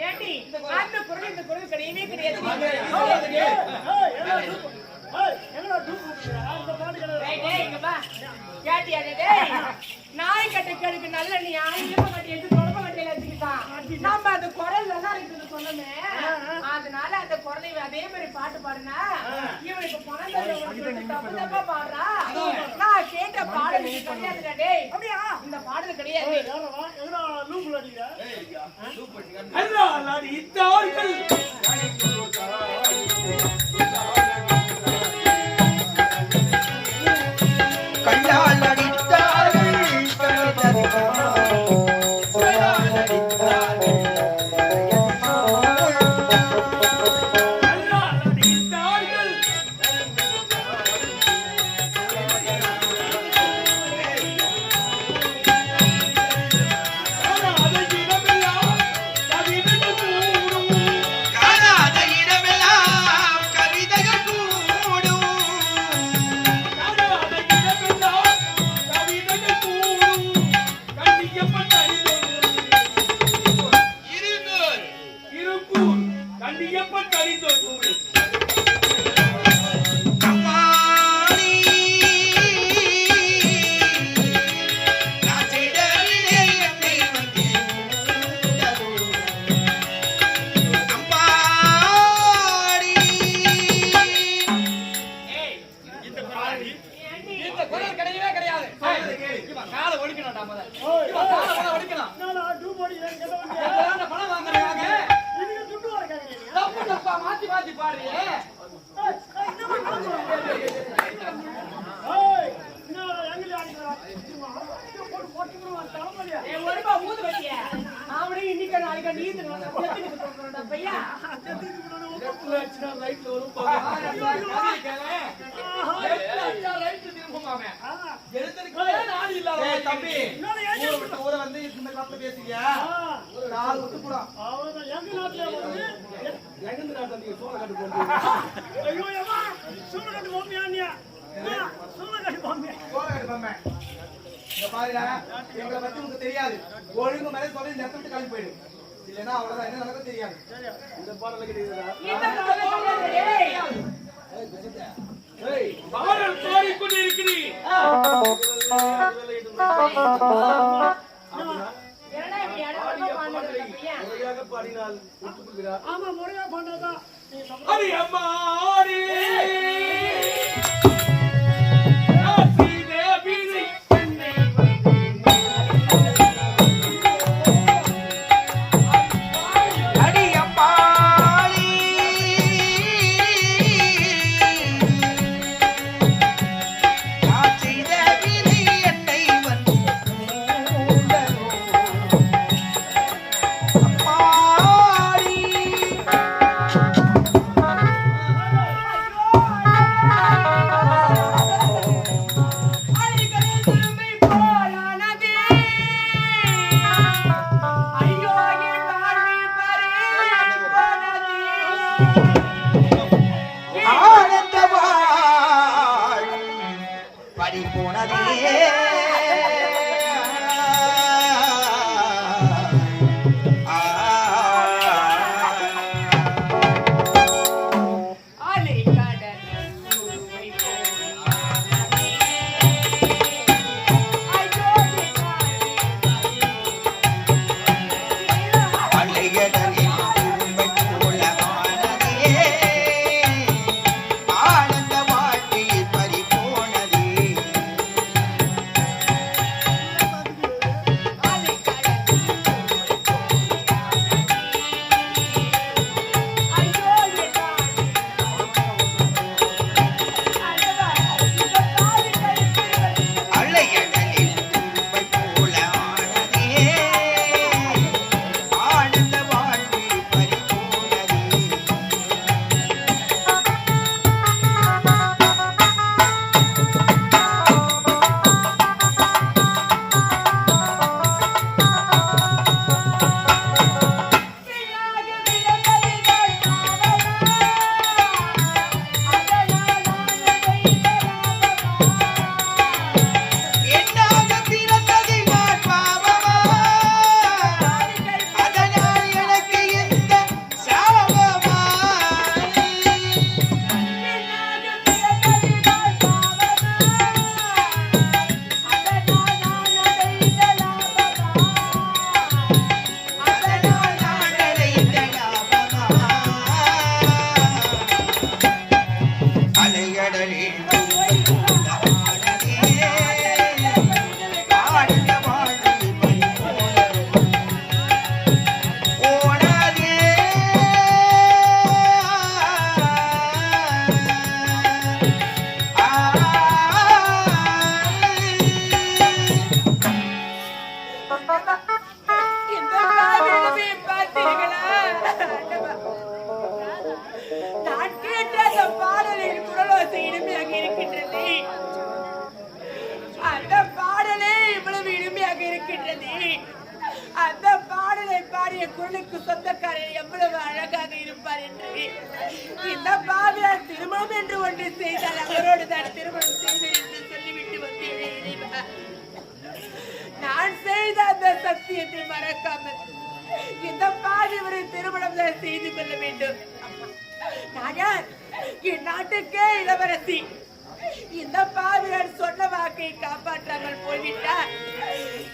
ஏண்டி அந்த குரல் இந்த குரல் கிடையவே கிடையாது. நாய் கட்டை கடுக்கு நல்ல நீ ஆயிரம் கட்டி எடுத்து தொடப்ப கட்டையில வச்சுக்கிட்டான். நம்ம அந்த குரல் நல்லா இருக்குது சொன்னோமே, அதனால அந்த குரலை அதே மாதிரி பாட்டு பாடுனா இவனுக்கு பணம் தப்பு தப்பா பாடுறா. நான் கேட்ட பாடல் கிடையாது. டேய் அப்படியா இந்த பாடல் கிடையாது. கண்டால் தெரியாது. ஒழுங்கு மேலே சொல்லி நிறுத்திட்டு கிளம்பி போயிடு. இல்லைன்னா அவ்வளவுதான், என்ன நடக்க தெரியாது. இந்த பாடல பாடினால் ஆமா முறையா பண்ணாதான் Oh என்னுடைய குரலுக்கு சொந்தக்காரர் எவ்வளவு அழகாக இருப்பார் என்று இந்த பாவியார் திருமணம் என்று ஒன்று செய்தால் அவரோடு தான் திருமணம் செய்வேன் என்று சொல்லிவிட்டு வந்தேன். நான் செய்த அந்த சத்தியத்தை மறக்காமல் இந்த பாவியவரை திருமணம் தான் செய்து கொள்ள வேண்டும். நான் என் நாட்டுக்கே இளவரசி. இந்த பாவியர் சொன்ன வாக்கை காப்பாற்றாமல் போய்விட்டார்.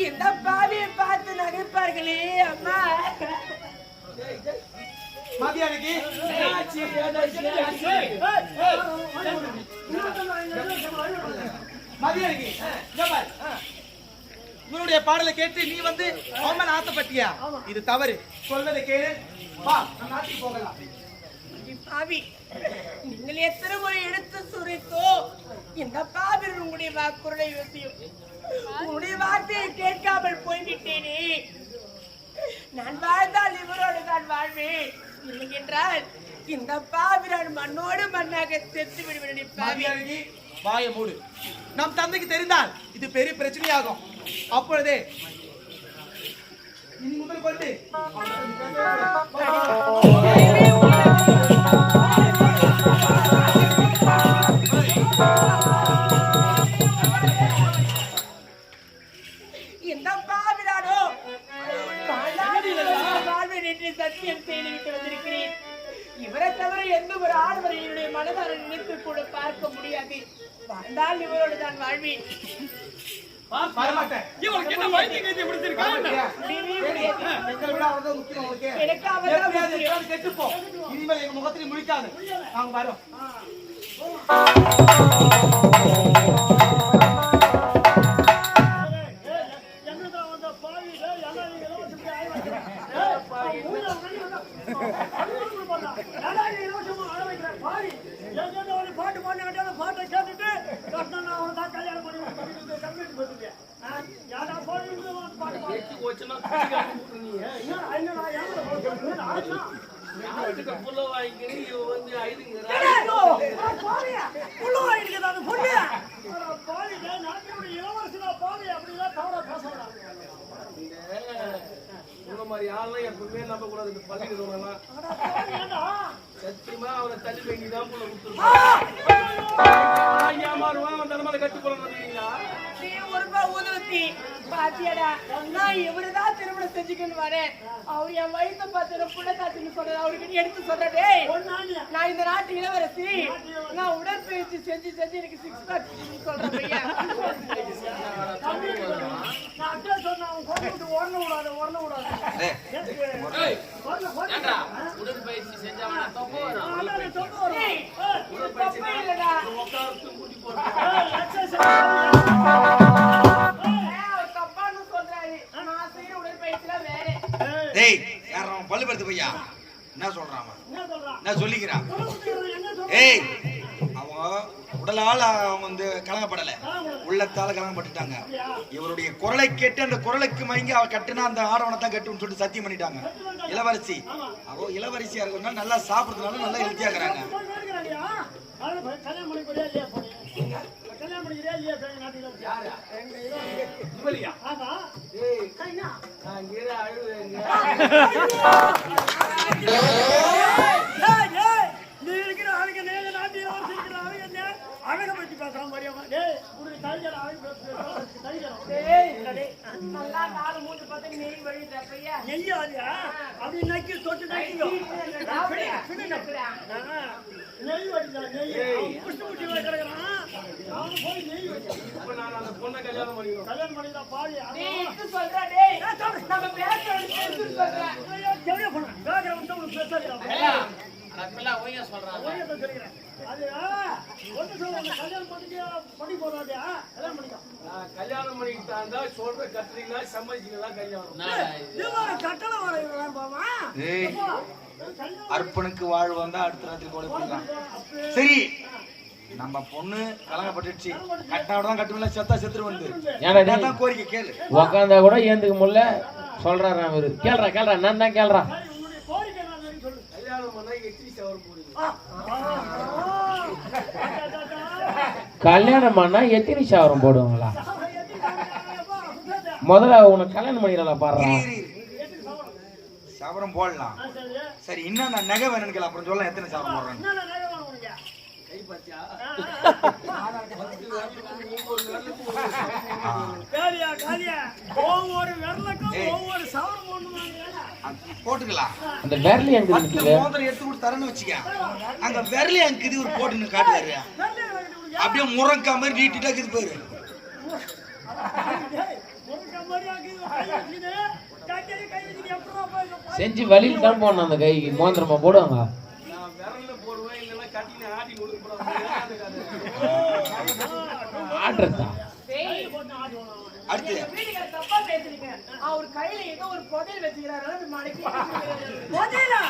இந்த பாவியை பார்த்து நகைப்பார்களே அம்மா. மதியானிக்கு இவனுடைய பாடலை கேட்டு நீ வந்து அவன் ஆசைப்பட்டியா? இது தவறு. சொல்வதை கேளு. வா, நம்ம நாட்டுக்கு போகலாம். பாவி, நீங்கள் எத்தனை முறை எடுத்து சுரித்தோ இந்த பாவியர் உங்களுடைய வாக்குறுதி யோசியும். உங்களுடைய வார்த்தையை கேட்காமல் போய்விட்டேனே. நான் வாழ்ந்தால் இவரோடு தான் வாழ்வேன். இல்லை என்றால் இந்த பாவியர் மண்ணோடு மண்ணாக செத்து விடுவேன். பாவி, வாய மூடு. நம் தந்தைக்கு தெரிந்தால் இது பெரிய பிரச்சனையாகும். அப்பொழுதே இனி முதல் கொண்டு இந்த பாவிரானோ வாழ்வேன் என்று சத்தியம் செய்துவிட்டு வந்திருக்கிறேன். இவரை தவிர எந்த ஒரு ஆடவரை என்னுடைய மனதார நினைத்து கூட பார்க்க முடியாது. வாழ்ந்தால் இவரோடு தான் வாழ்வேன். முகத்தில் முடிக்காது. நாங்க வரோம். பாட்டு பாட்டு பாட்டை கேட்டுட்டு கல்யாணம் பண்ணி மாதிரி ஆள்லாம் எப்பவுமே நம்ப கூடாது. பள்ளிக்கு சத்தியமா அவரை தள்ளி வைக்கிதான் போல ஏமாறுவான் அவன் தலைமையில கட்டு போல வந்தீங்களா? நான் இவருதான் திருமணம் செஞ்சுக்கணும் வரேன். அவர் என் வயசை பார்த்து புள்ள காத்துன்னு சொல்றது அவருக்கு எடுத்து சொல்றதே. நான் இந்த நாட்டு இளவரசி. நான் உடற்பயிற்சி செஞ்சு செஞ்சு எனக்கு 6 பேக் சொல்றேன். உடற்பயிற்சி செஞ்சா பள்ளிப்படுத்து பையா என்ன சொல்றான்? என்ன சொல்லிக்கிறான்? ஏய், அவங்க உடலால் அவங்க வந்து கலங்கப்படலை, உள்ளத்தால கலங்கப்பட்டுட்டாங்க. இவருடைய குரலை கேட்டு அந்த குரலுக்கு மயங்கி அவ கட்டுனா அந்த ஆடவனை தான் கட்டுன்னு சொல்லிட்டு சத்தியம் பண்ணிட்டாங்க. இளவரசி அவ இளவரசியா இருக்கிறதுனால நல்லா சாப்பிடுறதுனால நல்லா ஹெல்த்தியா இருக்கிறாங்க. பொண்ணை கல்யாணம் பண்ணிக்கலாம் பாரு கல்யாணம் பண்ணிக்கிட்டாண்டா சொல்ற கட்டுறீங்களா சம்மதிச்சீங்களா? அர்ப்பனுக்கு வாழ்வு வந்தா அடுத்த ராத்திரி போடலாம். சரி, நம்ம பொண்ணு கலங்கப்பட்டுச்சு. கட்டாவிடதான் கட்டுவில்ல, செத்தா செத்துரு வந்து கோரிக்கை கேளு. உக்காந்தா கூட ஏந்துக்க முடியல சொல்றாரு அவரு. கேள்றா நான் தான் கேள்றா. கல்யாணம் பண்ணா எத்தனை சவரம் போடுவாங்களா? முதல்ல உனக்கு கல்யாணம் பண்ணிடலாம் பாடுறான். சவரம் போடலாம். ஆ, சரி. சரி இன்னும் நான் நகை வேணும்னு கேள அப்புறம் சொல்ல எத்தனை சவரம் போடுறேன். என்னென்ன நகை வேணும் உனக்கு? கை பச்சா காலியா, காலியா. ஒவ்வொரு விரலுக்கும் ஒவ்வொரு சவரம் போடணுமாங்க. போட்டுக்கலாம். அந்த விரலி எங்க பத்து நிக்குது? மோதிரம் எடுத்து கொடுத்து தரேன்னு வச்சுக்க. அங்க விரலி அங்க இது ஒரு போட்டுன்னு காட்டுவாரு. விரலை கட்டி கொடுங்க. அப்படியே முறங்கா மாதிரி நீட்டிட்டா இருக்குது பாரு. டேய், முருங்கை மாதிரி ஆக்குது, கை வச்சுக்கிது. கை வச்சுக்கிது, எப்படிடா போய் செஞ்சு வலியில் தான் போடணும் அந்த கைக்கு மோதிரமா போடுவாங்க. நான் விரல்ல போடுவேன் இல்லைன்னா கட்டின ஆட்டி கொடுக்க ஆடுறதா டேய், அடுத்து எங்க வீட்டுக்காரர் தப்பா பேசுறீங்க. அவர் கையில ஏதோ ஒரு புதையல் வச்சுக்கிறாரு, அது மடக்கி போதேடா.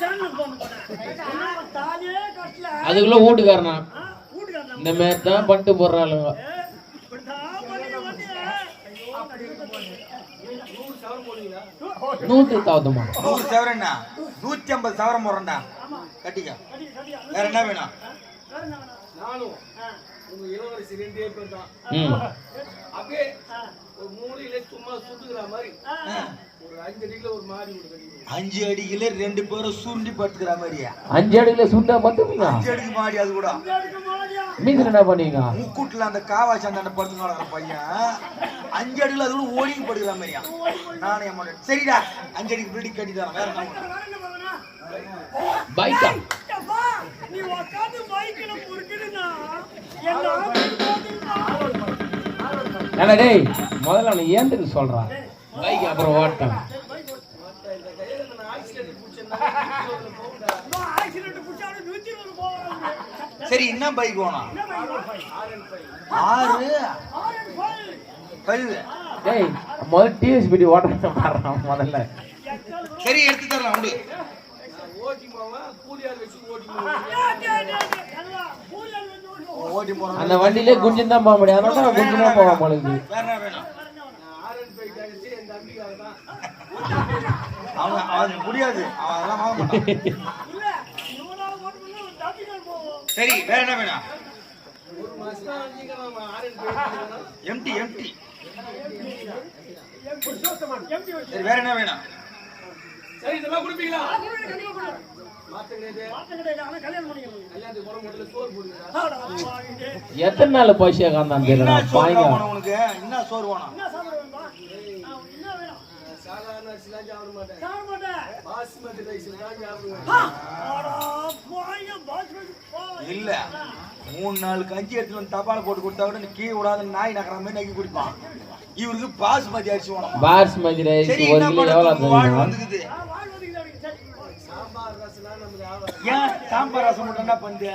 சேனல் போன் போறேன். தானே கட்டல. அதுக்குள்ள வீட்டுக்காரனா வீட்டுக்காரன் இந்த மாதிரி தான் பண்ணிட்டு போடுறாளுங்க. இப்படிதான் பண்ணி வந்து 100 சவரம் போடுவீங்களா? 100 தாவதுமா 100 சவரம்னா 150 சவரம் போடுறேன்டா. கட்டிக்க. வேற என்ன வேணும்? நானும் உங்க இளவரசி 2 பேர் தான். ம் அப்படியே ஒரு மூலையில சும்மா சுத்துக்கிற மாதிரி ஒரு 5 அடியில ஒரு மாடி ஒரு கட்டி 5 அடியில 2 பேரும் சுண்டி படுத்துக்கிற மாதிரியா? 5 அடியில சுண்டா மட்டுமீங்க 5 அடிக்கு மாடி அது கூட. மீது என்ன பண்ணீங்க? முக்கூட்டுல அந்த காவாச்சி அந்த படுத்து நடக்கிற பையன் 5 அடியில அது கூட ஓடி படுக்கிற மாதிரியா? நானே அம்மா சரிடா 5 அடிக்கு பில்டிங் கட்டி தரேன். வேற என்ன வேணும்? பைக்கா நீ உட்காந்து பைக்கில முறுக்குதுன்னா என்ன ஆகுதுன்னா ஏன்னா டேய் முதல்ல அவனை ஏந்துக்கு சொல்றான் பைக் அப்புறம் ஓட்டம். இந்த கையில நான் ஆக்சிடென்ட் பிடிச்சேன்னா ஆக்சிடென்ட் புடிச்சாலும் 120 போவாங்க. சரி என்ன பைக் வேணும்? R&5 6 5 டேய் முதல்ல டிவிஎஸ் பிடி ஓட்ட மாறான் முதல்ல. சரி எடுத்து தரலாம் விடு. ஓட்டி போவேன் கூலியார் வச்சு ஓட்டி போவேன். ஓட்டி போறோம். அந்த வண்டியிலே குஞ்சுன்னு தான் போக முடியும். அதனால தான் குஞ்சு தான் போக மாட்டேங்குது. வேற என்ன வேணும்? R&5 டாக்ஸி என் தம்பிக்காக தான். அவன் முடியாது. அவன் அதெல்லாம் வாங்க மாட்டான். இல்ல இவனால ஓட்டு பண்ணி ஒரு டாபிகல் போவோம். சரி வேற என்ன வேணும்? ஒரு மாசம் தான் வச்சுக்கலாம் நம்ம R&5 எம்டி எம்பி சரி வேற என்ன வேணும்? சரி இதெல்லாம் கொடுப்பீங்களா? கண்டிப்பா கொடு. மாத்துங்க மாத்த கிடையாது. ஆனா கல்யாணம் பண்ணிக்கணும். கல்யாணத்துக்கு போற முதல்ல சோறு போடுவீங்களா? ஆடா வாங்கிட்டு. எத்தனை நாள் பசியா காந்தான் என்ன தெரியல சோறு பாய்ங்க. வேணும் உனக்கு? என்ன சோறு வேணும்? என்ன சாப்பிட வேணுமா? என்ன வேணும்? சாதாரண அரிசிலாம் சாப்பிட மாட்டேன். சாப்பிட மாட்டேன். பாஸ்மதி ரைஸ் தான் சாப்பிடுவேன். ஆடா வாங்க பாஸ்மதி போ. இல்ல 3 நாள் கஞ்சி எடுத்து வந்து தபால போட்டு கொடுத்தா கூட நீ கீ விடாத நாய் நகர மாதிரி நக்கி குடிப்பான். இவருக்கு பாஸ்மதி அரிசி வேணும். பாஸ்மதி ரைஸ் சரி 1 என்ன கிலோ எவ்வளவு பண்ணுறது? வாழ் தருவீங்க? வந்துக்குது. வாழ் வந்துக்குது. சரி. சாம்பார் ரசம்லாம் நமக்கு ஆகாது. ஏன் சாம்பார் ரசம் மட்டும் என்ன பண்ணுது?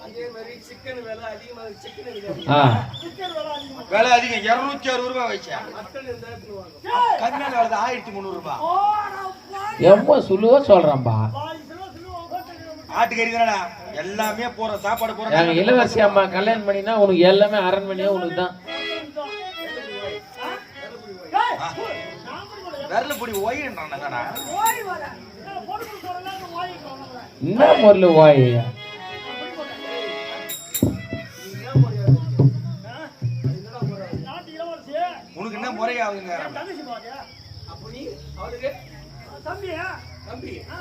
அதே மாதிரி சிக்கன் விலை அதிகமா இருக்கு. சிக்கன் இருக்காது. ஆ சிக்கன் வேலை அதிகமா. விலை அதிகம் 260 ரூபாய் வச்சா. மட்டன் இருந்தா எடுத்துருவாங்க. கம்மியான விலை 1300 ரூபாய். ஆடா வாங்க. எம்ம சுலுவா சொல்றான்பா. பாய் சிலோ ஓகே. ஆட்டுக்கறி தானடா எல்லாமே போற சாப்பாடு போற. நாங்க இளவரசி அம்மா கல்யாணம் பண்ணினா உனக்கு எல்லாமே அரண்மனையே உனக்கு தான். விரல பொடி ஓயின்றானடா. ஓய் வர. போடு சொல்றல ஓய் வரல. என்ன முறையில வாய் நீங்க ஏன் போறீங்க? அது என்னடா போறாரு? நாட்டு இளவரசி. உனக்கு என்ன முறையாகுங்க? தங்கச்சி பாரு. அப்ப நீ அவளுக்கு தம்பியா? தம்பி ஆ.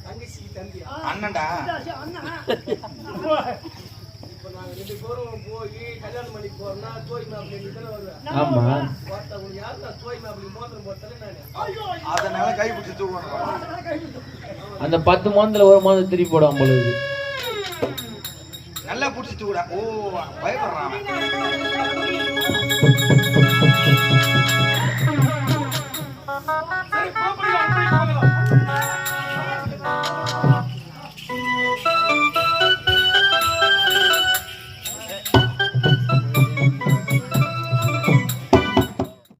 தங்கச்சிக்கு தம்பியா? அண்ணன்டா. அண்ணா. இப்ப நாங்க 2 பேரும் போய் கல்யாணம் பண்ணி போறோம்னா தோய் மாப்பிள்ளை நீ தானே வருவேன். ஆமா ஒருத்தவங்க யாருன்னா தோய் மாப்பிள்ளை மோதிரம் போட்டாலே நானு. ஐயோ. அதனால கை பிடிச்சி தூக்கணும். அந்த 10 மாதத்துல ஒரு மாதம் திருப்பி போடுவான் போல இருக்கு. நல்லா பிடிச்சி தூக்குடா. ஓ பயப்படுறான்.